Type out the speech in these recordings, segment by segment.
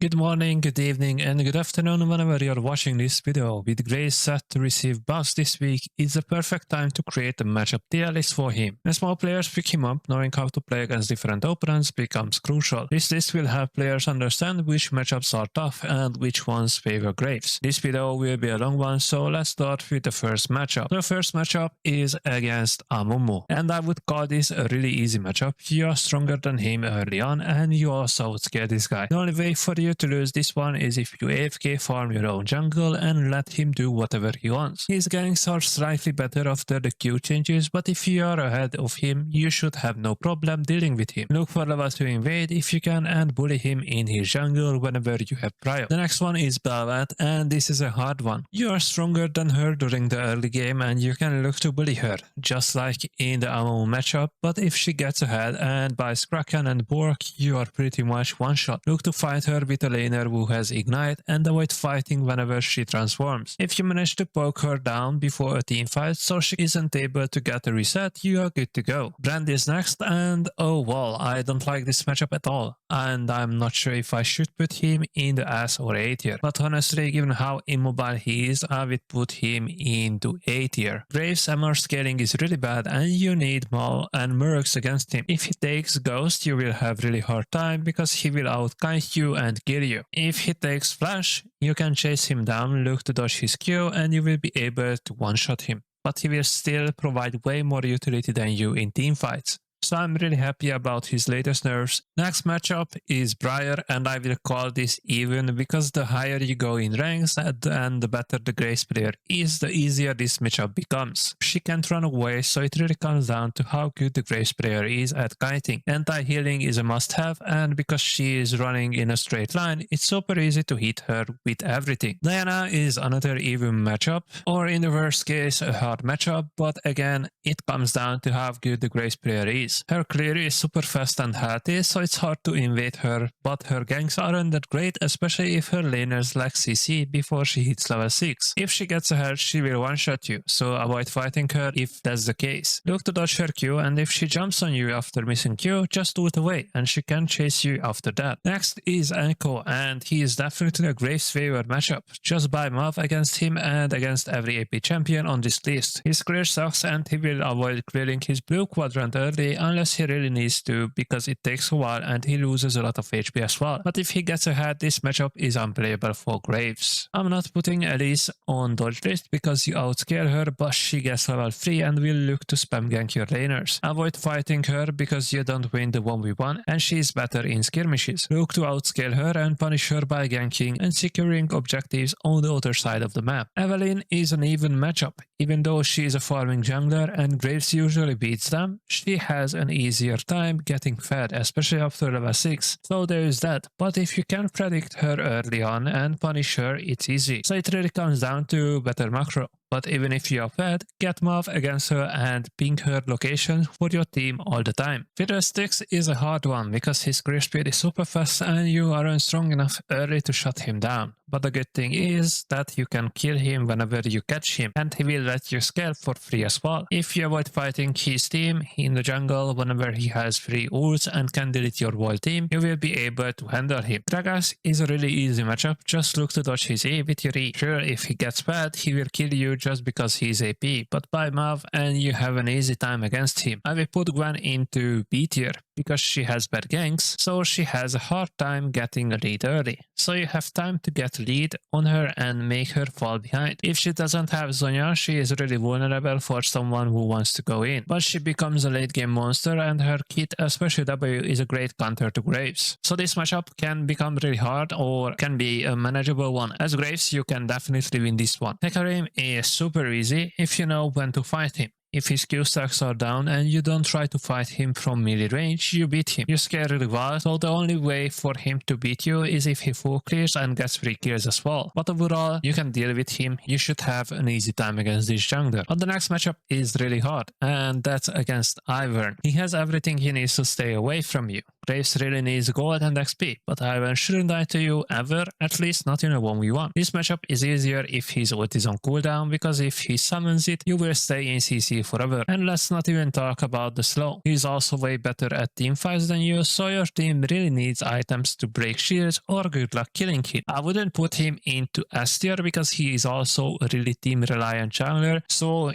Good morning, good evening, and good afternoon whenever you're watching this video. With Graves set to receive buffs this week, it's the perfect time to create a matchup tier list for him. As more players pick him up, knowing how to play against different opponents becomes crucial. This list will help players understand which matchups are tough and which ones favor Graves. This video will be a long one, so let's start with the first matchup. The first matchup is against Amumu, and I would call this a really easy matchup. You are stronger than him early on, and you also outscale this guy. The only way for you to lose this one is if you AFK farm your own jungle and let him do whatever he wants. His ganks are slightly better after the Q changes, but if you are ahead of him, you should have no problem dealing with him. Look for level 2 invade if you can and bully him in his jungle whenever you have prio. The next one is Belvat, and this is a hard one. You are stronger than her during the early game and you can look to bully her, just like in the Amumu matchup, but if she gets ahead and buys Kraken and Bork, you are pretty much one shot. Look to fight her with a laner who has Ignite and avoid fighting whenever she transforms. If you manage to poke her down before a team fight so she isn't able to get a reset, you are good to go. Brand is next, and oh well, I don't like this matchup at all, and I'm not sure if I should put him in the S or A tier, but honestly given how immobile he is, I would put him into A tier. Graves' MR scaling is really bad and you need Maul and Mercs against him. If he takes Ghost, you will have really hard time because he will outkite you and kill you. If he takes Flash, you can chase him down, look to dodge his Q, and you will be able to one-shot him, but he will still provide way more utility than you in teamfights. So I'm really happy about his latest nerfs. Next matchup is Briar, and I will call this even because the higher you go in ranks and the better the Graves player is, the easier this matchup becomes. She can't run away, so it really comes down to how good the Graves player is at kiting. Anti-healing is a must-have, and because she is running in a straight line, it's super easy to hit her with everything. Diana is another even matchup, or in the worst case a hard matchup, but again it comes down to how good the Graves player is. Her clear is super fast and healthy, so it's hard to invade her, but her ganks aren't that great, especially if her laners lack CC before she hits level 6. If she gets ahead, she will one-shot you, so avoid fighting her if that's the case. Look to dodge her Q, and if she jumps on you after missing Q, just ult away, and she can chase you after that. Next is Echo, and he is definitely a Graves favored matchup. Just buy Mav against him and against every AP champion on this list. His clear sucks and he will avoid clearing his blue quadrant early unless he really needs to, because it takes a while and he loses a lot of HP as well. But if he gets ahead, this matchup is unplayable for Graves. I'm not putting Elise on dodge list because you outscale her, but she gets level 3 and will look to spam gank your laners. Avoid fighting her because you don't win the 1v1 and she is better in skirmishes. Look to outscale her and punish her by ganking and securing objectives on the other side of the map. Evelynn is an even matchup. Even though she is a farming jungler and Graves usually beats them, she has an easier time getting fed, especially after level 6, so there is that. But if you can predict her early on and punish her, it's easy. So it really comes down to better macro. But even if you are fed, get Mav against her and ping her location for your team all the time. Fiddlesticks is a hard one because his career speed is super fast and you aren't strong enough early to shut him down. But the good thing is that you can kill him whenever you catch him, and he will let you scale for free as well. If you avoid fighting his team in the jungle whenever he has free ults and can delete your whole team, you will be able to handle him. Gragas is a really easy matchup, just look to dodge his E with your E. Sure, if he gets bad, he will kill you just because he's AP, but buy Mav and you have an easy time against him. I will put Gwen into B tier because she has bad ganks, so she has a hard time getting a lead early. So you have time to get lead on her and make her fall behind. If she doesn't have Zonya, she is really vulnerable for someone who wants to go in, but she becomes a late game monster and her kit, especially W, is a great counter to Graves. So this matchup can become really hard or can be a manageable one. As Graves, you can definitely win this one. Hecarim is super easy if you know when to fight him. If his Q stacks are down and you don't try to fight him from melee range, you beat him. You scale really well, so the only way for him to beat you is if he full clears and gets free kills as well. But overall, you can deal with him, you should have an easy time against this jungler. But the next matchup is really hard, and that's against Ivern. He has everything he needs to stay away from you. Graves really needs gold and XP, but Ivan shouldn't die to you ever, at least not in a 1v1. This matchup is easier if his ult is on cooldown, because if he summons it, you will stay in CC forever. And let's not even talk about the slow. He's also way better at teamfights than you, so your team really needs items to break shields or good luck killing him. I wouldn't put him into S tier because he is also a really team reliant jungler, so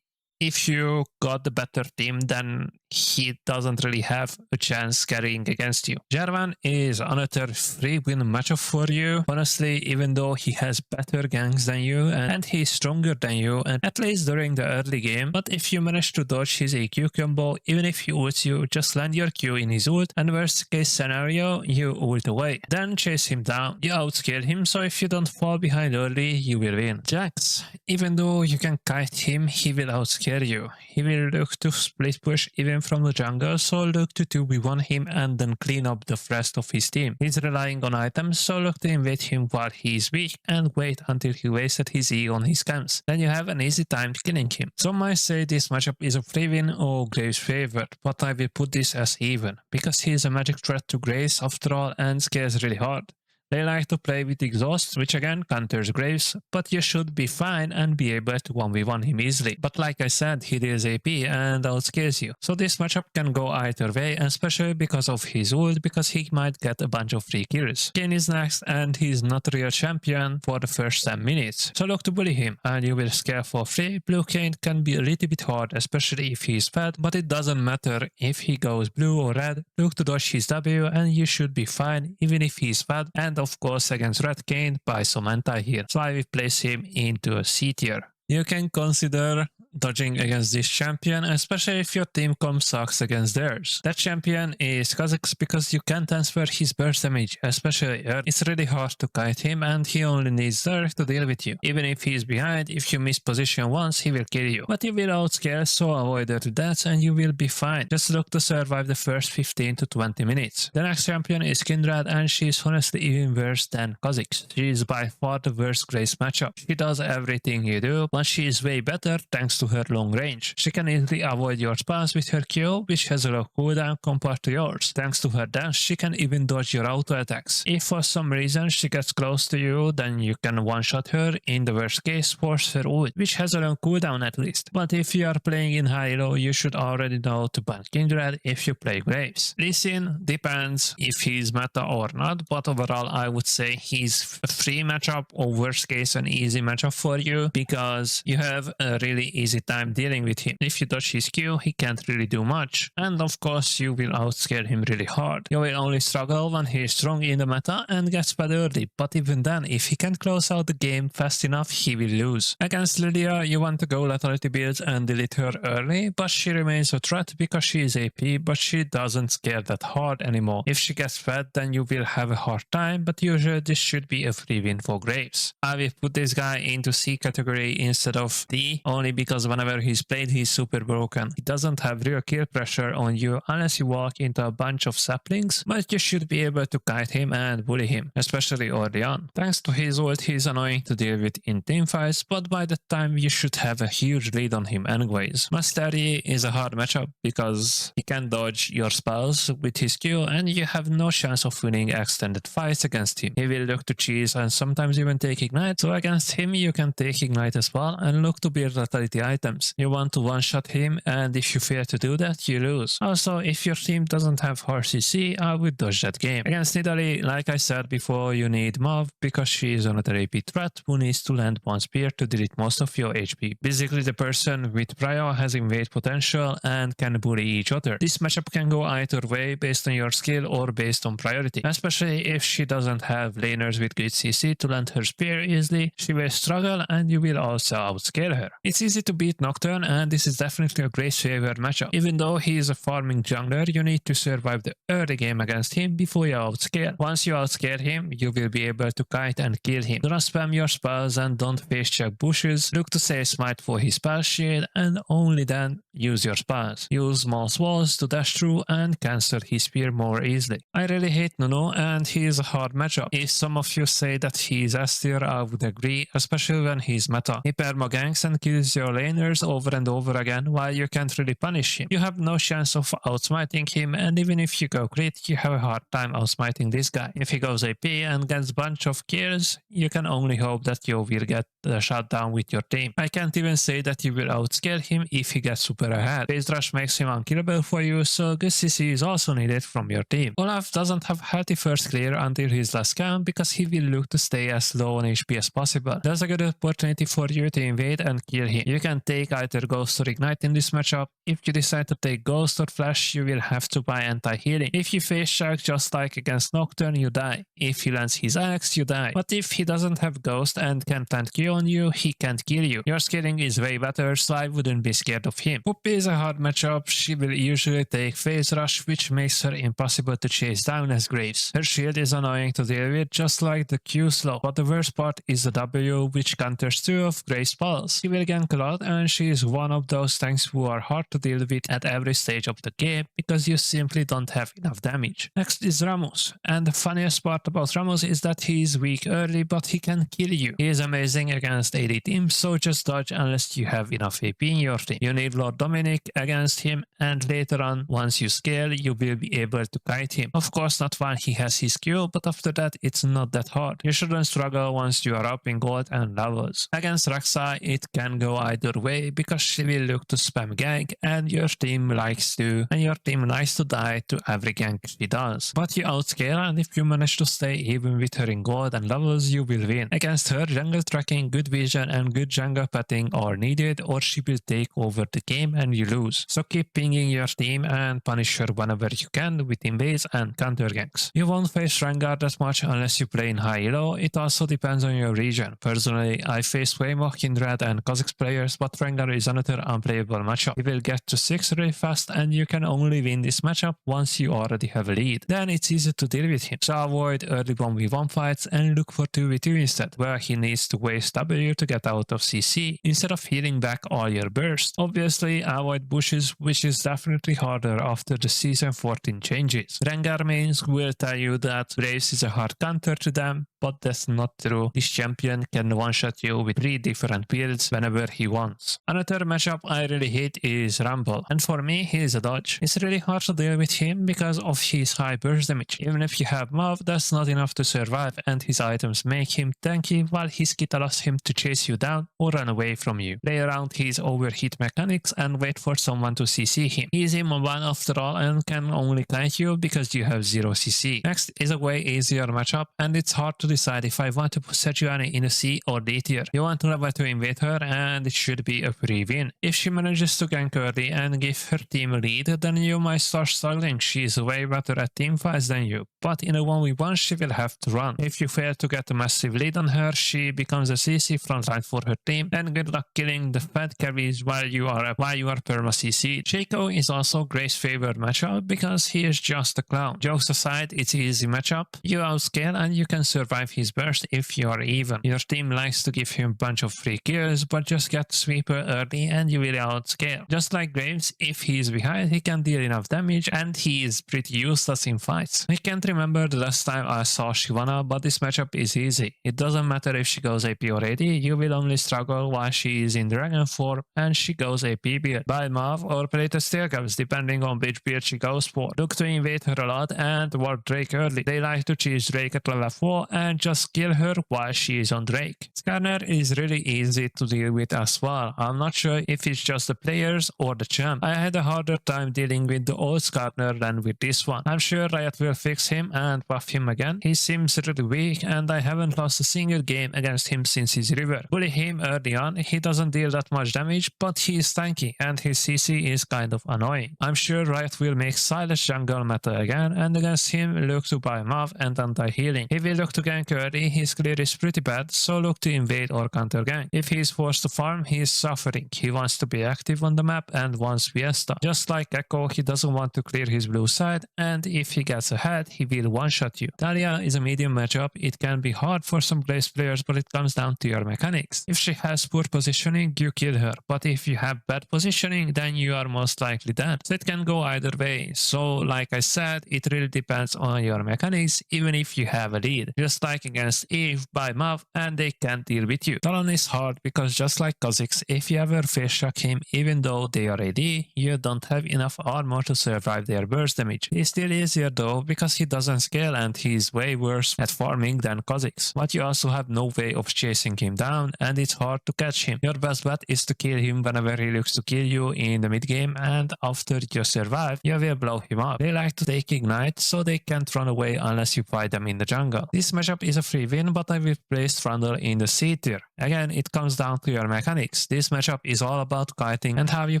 if you got the better team, then he doesn't really have a chance carrying against you. Jarvan is another free win matchup for you. Honestly, even though he has better ganks than you and he's stronger than you, and at least during the early game, but if you manage to dodge his EQ combo, even if he ults you, just land your Q in his ult, and worst case scenario, you ult away. Then chase him down. You outscale him, so if you don't fall behind early, you will win. Jax, even though you can kite him, he will outscale you. He will look to split push even from the jungle, so look to 2v1 him and then clean up the rest of his team. He's relying on items, so look to invade him while he is weak and wait until he wasted his E on his camps. Then you have an easy time killing him. Some might say this matchup is a free win or Graves favored, but I will put this as even, because he is a magic threat to Graves after all and scales really hard. They like to play with exhaust, which again counters Graves, but you should be fine and be able to 1v1 him easily. But like I said, he deals AP and outscales you. So this matchup can go either way, and especially because of his ult, because he might get a bunch of free kills. Kayn is next, and he's not a real champion for the first 10 minutes. So look to bully him, and you will scale for free. Blue Kayn can be a little bit hard, especially if he's fed, but it doesn't matter if he goes blue or red. Look to dodge his W, and you should be fine, even if he's fed. And of course against red Kayn, buy some anti here, so I will place him into a C tier. You can consider dodging against this champion, especially if your team comp sucks against theirs. That champion is Kha'Zix because you can transfer his burst damage, especially early. It's really hard to kite him and he only needs Zerg to deal with you. Even if he's behind, if you miss position once, he will kill you. But you will outscale, so avoid dirty deaths and you will be fine. Just look to survive the first 15 to 20 minutes. The next champion is Kindred, and she's honestly even worse than Kha'Zix. She is by far the worst Graves matchup. She does everything you do, but she is way better thanks to her long range. She can easily avoid your spawns with her Q, which has a low cooldown compared to yours. Thanks to her dance, she can even dodge your auto attacks. If for some reason she gets close to you, then you can one-shot her, in the worst case force her ult, which has a long cooldown at least. But if you are playing in high-low, you should already know to ban Kindred if you play Graves. Lee Sin depends if he's meta or not, but overall I would say he's a free matchup, or worst case an easy matchup for you, because you have a really easy time dealing with him. If you dodge his Q, he can't really do much, and of course you will outscale him really hard. You will only struggle when he is strong in the meta and gets bad early, but even then, if he can close out the game fast enough, he will lose. Against Lilia, you want to go lethality builds and delete her early, but she remains a threat because she is AP, but she doesn't scale that hard anymore. If she gets fed, then you will have a hard time, but usually this should be a free win for Graves. I will put this guy into C category instead of D, only because whenever he's played, he's super broken. He doesn't have real kill pressure on you unless you walk into a bunch of saplings, but you should be able to kite him and bully him, especially early on. Thanks to his ult, he's annoying to deal with in teamfights, but by that time you should have a huge lead on him anyways. Mastery is a hard matchup because he can dodge your spells with his Q, and you have no chance of winning extended fights against him. He will look to cheese and sometimes even take ignite, so against him you can take ignite as well and look to build lethality items. You want to one-shot him, and if you fail to do that, you lose. Also, if your team doesn't have hard CC, I would dodge that game. Against Nidalee, like I said before, you need Mav because she is another AP threat who needs to land one spear to delete most of your HP. Basically, the person with Prio has invade potential and can bully each other. This matchup can go either way based on your skill or based on priority, especially if she doesn't have laners with good CC to land her spear easily. She will struggle and you will also outscale her. It's easy to beat Nocturne, and this is definitely a great favored matchup. Even though he is a farming jungler, you need to survive the early game against him before you outscale. Once you outscale him, you will be able to kite and kill him. Do not spam your spells and don't face check bushes. Look to save smite for his spell shield, and only then use your spells. Use small walls to dash through and cancel his spear more easily. I really hate Nuno, and he is a hard matchup. If some of you say that he is S tier, I would agree, especially when he's meta. He perma ganks and kills your lane laners over and over again while you can't really punish him. You have no chance of outsmiting him, and even if you go crit, you have a hard time outsmiting this guy. If he goes AP and gets bunch of kills, you can only hope that you will get the shutdown with your team. I can't even say that you will outscale him if he gets super ahead. Phase rush makes him unkillable for you, so good CC is also needed from your team. Olaf doesn't have healthy first clear until his last camp because he will look to stay as low on HP as possible. There's a good opportunity for you to invade and kill him. You can take either Ghost or Ignite in this matchup. If you decide to take Ghost or Flash, you will have to buy anti-healing. If you face Shark just like against Nocturne, you die. If he lands his axe, you die. But if he doesn't have Ghost and can plant Q on you, he can't kill you. Your scaling is way better, so I wouldn't be scared of him. Poppy is a hard matchup. She will usually take Phase Rush, which makes her impossible to chase down as Graves. Her shield is annoying to deal with, just like the Q slow, but the worst part is the W, which counters 2 of Graves' spells. She will gank a lot, and she is one of those tanks who are hard to deal with at every stage of the game because you simply don't have enough damage. Next is Ramos, and the funniest part about Ramos is that he is weak early, but he can kill you. He is amazing against AD teams, so just dodge unless you have enough AP in your team. You need Lord Dominic against him, and later on, once you scale, you will be able to kite him. Of course, not while he has his Q, but after that, it's not that hard. You shouldn't struggle once you are up in gold and levels. Against Rek'Sai, it can go either way because she will look to spam gank, and your team likes to die to every gank she does. But you outscale, and if you manage to stay even with her in gold and levels, you will win. Against her, jungle tracking, good vision, and good jungle petting are needed, or she will take over the game and you lose. So keep pinging your team and punish her whenever you can with invades and counter ganks. You won't face Rengar that much unless you play in high elo. It also depends on your region. Personally, I face way more Kindred and Kha'Zix players, but Rengar is another unplayable matchup. He will get to 6 really fast, and you can only win this matchup once you already have a lead. Then it's easy to deal with him. So avoid early 1v1 fights and look for 2v2 instead, where he needs to waste W to get out of CC instead of healing back all your burst. Obviously, avoid bushes, which is definitely harder after the season 14 changes. Rengar mains will tell you that Graves is a hard counter to them, but that's not true. This champion can one-shot you with 3 different builds whenever he wants. Another matchup I really hate is Rumble, and for me he is a dodge. It's really hard to deal with him because of his high burst damage. Even if you have Mav, that's not enough to survive, and his items make him tanky while his kit allows him to chase you down or run away from you. Play around his overheat mechanics and wait for someone to CC him. He is immobile after all and can only kite you because you have 0 CC. Next is a way easier matchup, and it's hard to decide if I want to put Sejuani in a C or D tier. You want to level to invade her, and it should be a free win. If she manages to gank early and give her team a lead, then you might start struggling. She is way better at team fights than you, but in a 1v1 she will have to run. If you fail to get a massive lead on her, she becomes a CC frontline for her team, and good luck killing the fed carries while you are perma CC. Shaco is also Grace's favorite matchup because he is just a clown. Jokes aside, it's an easy matchup. You outscale and you can survive his burst if you are even. Your team likes to give him a bunch of free kills, but just get sweeper early and you will outscale. Just like Graves, if he is behind, he can deal enough damage, and he is pretty useless in fights. I can't remember the last time I saw Shyvana, but this matchup is easy. It doesn't matter if she goes AP or AD, you will only struggle while she is in Dragon form and she goes AP build. Buy Mav or play the Skirmishing depending on which build she goes for. Look to invade her a lot and warp Drake early. They like to chase Drake at level 4 and just kill her while she is on Drake. Skarner is really easy to deal with as well. I'm not sure if it's just the players or the champ. I had a harder time dealing with the old Skarner than with this one. I'm sure Riot will fix him and buff him again. He seems really weak, and I haven't lost a single game against him since his river. Bully him early on. He doesn't deal that much damage, but he is tanky and his CC is kind of annoying. I'm sure Riot will make Silas jungle meta again, and against him look to buy Mav and anti-healing. He will look to gank early. His clear is pretty bad, so look to invade or counter gank. If he is forced to farm, he is suffering. He wants to be active on the map and wants Fiesta. Just like Echo, he doesn't want to clear his blue side, and if he gets ahead, he will one-shot you. Talia is a medium matchup. It can be hard for some Graves players, but it comes down to your mechanics. If she has poor positioning, you kill her, but if you have bad positioning, then you are most likely dead. So it can go either way. So like I said, it really depends on your mechanics, even if you have a lead. Just like against Eve by mouth, and they can't deal with you. Talon is hard because just like Kha'Zix, if you ever face shock him, even though they are AD, you don't have enough armor to survive their burst damage. He's still easier though because he doesn't scale and he's way worse at farming than Kha'Zix. But you also have no way of chasing him down, and it's hard to catch him. Your best bet is to kill him whenever he looks to kill you in the mid game, and after you survive, you will blow him up. They like to take ignite, so they can't run away unless you fight them in the jungle. This matchup is a free win, but I will place Trundle in the C tier. Again, it comes down to your mechanics. This matchup is all about kiting and how you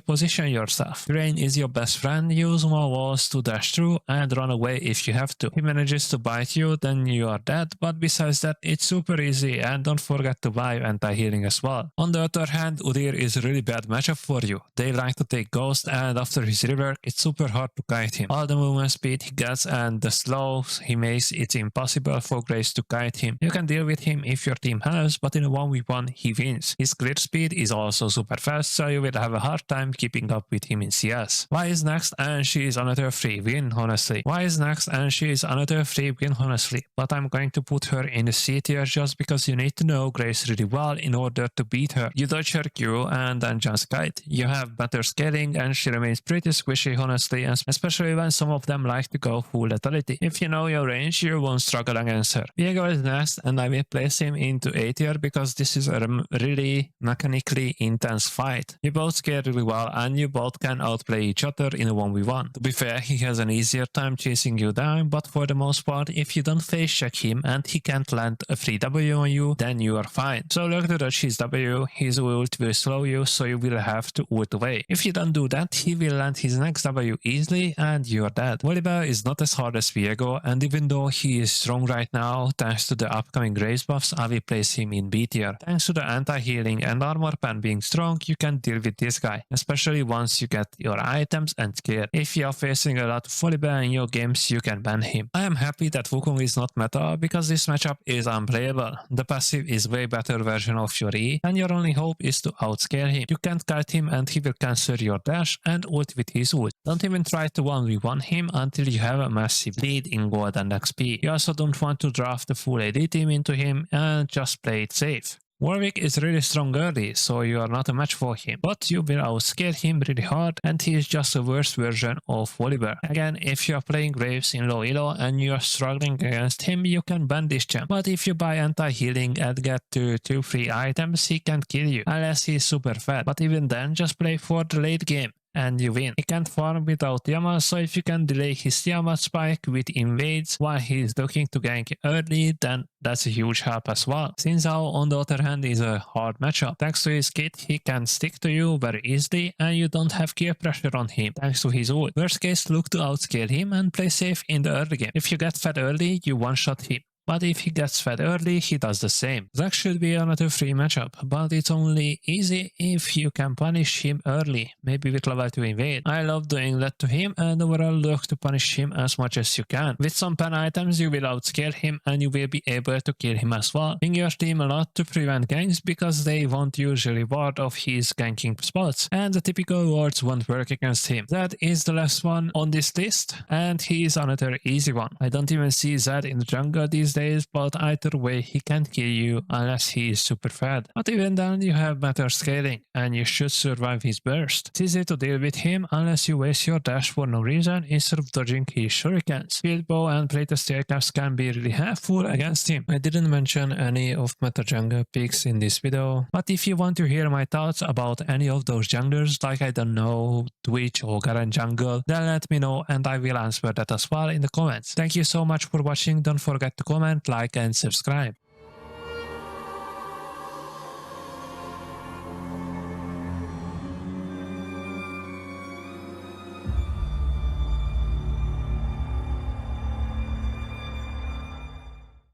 position yourself. Terrain is your best friend. Use small walls to dash through and run away if you have to. If he manages to bite you, then you are dead, but besides that, it's super easy, and don't forget to buy anti-healing as well. On the other hand, Udyr is a really bad matchup for you. They like to take Ghost, and after his rework, it's super hard to kite him. All the movement speed he gets and the slows he makes, it's impossible for Graves to kite him. You can deal with him if your team has, but in a 1v1 he wins. His clear speed is also super fast, so you will have a hard time keeping up with him in CS. Why is next? And she is another free win, honestly. Why is next? And she is another free win, honestly. But I'm going to put her in the C tier just because you need to know Graves really well in order to beat her. You dodge her Q and then just kite. You have better scaling, and she remains pretty squishy, honestly, especially when some of them like to go full lethality. If you know your range, you won't struggle against her. Viego is next, and I will place him into A tier because this is a really mechanically intense fight. You both scale really well, and you both can outplay each other in a 1v1. To be fair, he has an easier time chasing you down, but for the most part, if you don't face check him and he can't land a free W on you, then you are fine. So look to dodge his W, his ult will slow you, so you will have to ult away. If you don't do that, he will land his next W easily and you are dead. Volibear is not as hard as Viego, and even though he is strong right now, thanks to the upcoming Graves buffs, I will place him in B tier. Thanks to the anti-healing and armor pen being strong, you can deal with this guy, especially once you get your items and gear. If you are facing a lot of Volibear in your games, you can ban him. I am happy that Wukong is not meta because this matchup is unplayable. The passive is way better version of your E, and your only hope is to outscale him. You can't kite him and he will cancel your dash and ult with his ult. Don't even try to 1v1 him until you have a massive lead in gold and XP. You also don't want to draft the full AD team into him and just play it safe. Warwick is really strong early, so you are not a match for him, but you will outscale him really hard, and he is just a worse version of Volibear. Again, if you are playing Graves in low elo and you are struggling against him, you can ban this champ, but if you buy anti-healing and get to 2 free items, he can't kill you, unless he is super fat, but even then, just play for the late game and you win. He can't farm without Tiamat, so if you can delay his Tiamat spike with invades while he is looking to gank early, then that's a huge help as well. Xin Zhao, on the other hand, is a hard matchup. Thanks to his kit, he can stick to you very easily and you don't have gear pressure on him thanks to his ult. Worst case, look to outscale him and play safe in the early game. If you get fed early, you one-shot him. But if he gets fed early, he does the same. Zac should be another free matchup, but it's only easy if you can punish him early, maybe with level 2 invade. I love doing that to him and overall look to punish him as much as you can. With some pen items you will outscale him and you will be able to kill him as well. Ping your team a lot to prevent ganks because they won't usually ward off his ganking spots, and the typical wards won't work against him. That is the last one on this list, and he is another easy one. I don't even see Zed in the jungle these days, but either way he can't kill you unless he is super fed. But even then you have better scaling and you should survive his burst. It's easy to deal with him unless you waste your dash for no reason instead of dodging his shurikens. Field bow and plated staircase can be really helpful against him. I didn't mention any of meta jungle picks in this video, but if you want to hear my thoughts about any of those junglers, like I don't know, Twitch or Garen jungle, then let me know and I will answer that as well in the comments. Thank you so much for watching. Don't forget to comment, like and subscribe.